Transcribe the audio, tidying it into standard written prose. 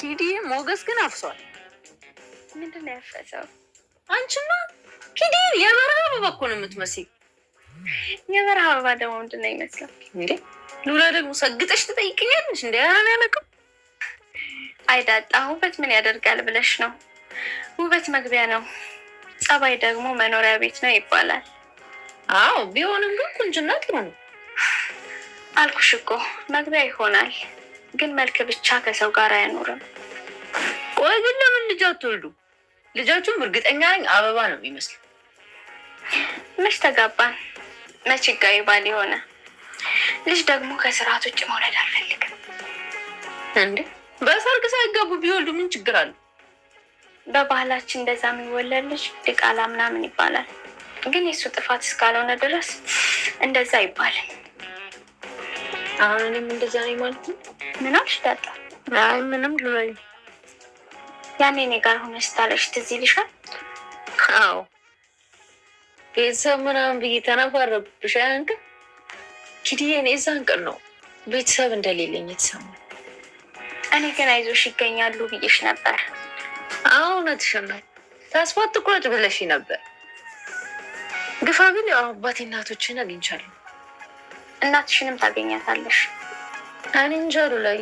ኪዲ ሞገስ ግን አፍሷል። ምንድን ነው ያፈሰው? አንቺማ ኪዲ የበረሃ አበባ እኮ ነው የምትመስይ። የበረሃ አበባ ደግሞ ምንድን ነው ይመስላል እንዴ? ሉላ ደግሞ ሰግጠሽ ትጠይቅኛለሽ እንዴ? አሁን ያለቀው አይዳጣ ውበት ምን ያደርጋል ብለሽ ነው? ውበት መግቢያ ነው፣ ጸባይ ደግሞ መኖሪያ ቤት ነው ይባላል። አዎ ቢሆንም ግን ቁንጅና ጥሩ ነው አልኩሽ እኮ። መግቢያ ይሆናል ግን መልክ ብቻ ከሰው ጋር አያኖርም። ቆይ ግን ለምን ልጅ አትወልዱ? ልጃችሁም እርግጠኛ ነኝ አበባ ነው የሚመስለው። መች ተጋባን? መች ጋይ ባል የሆነ ልጅ ደግሞ ከስርዓት ውጭ መውለድ አልፈልግም። እንዴ በሰርግ ሳይጋቡ ቢወልዱ ምን ችግር አለ? በባህላችን እንደዛ የሚወለድ ልጅ ድቃላ ምናምን ይባላል። ግን የሱ ጥፋት እስካልሆነ ድረስ እንደዛ አይባልም። አሁን እኔም እንደዛ ነኝ ማለት ነው። ምን አልሽ ዳጣ? አይ ምንም ልበይ። ያኔ እኔ ጋር ሆነ ስታለሽ ትዝ ይልሻል? አዎ ቤተሰብ ምናምን ብዬ ተነፋረብሽ አንተ ኪዲዬ። እኔ እዛን ቀን ነው ቤተሰብ እንደሌለኝ የተሰማኝ። እኔ ግን አይዞሽ ይገኛሉ ብዬሽ ነበር። አዎ እውነትሽን ነው። ተስፋ አትቁረጭ ብለሽ ነበር። ግፋ ቢል ያው አባቴ እናቶችን አግኝቻለሁ። እናትሽንም ታገኛታለሽ። እኔ እንጃ ሉላዬ።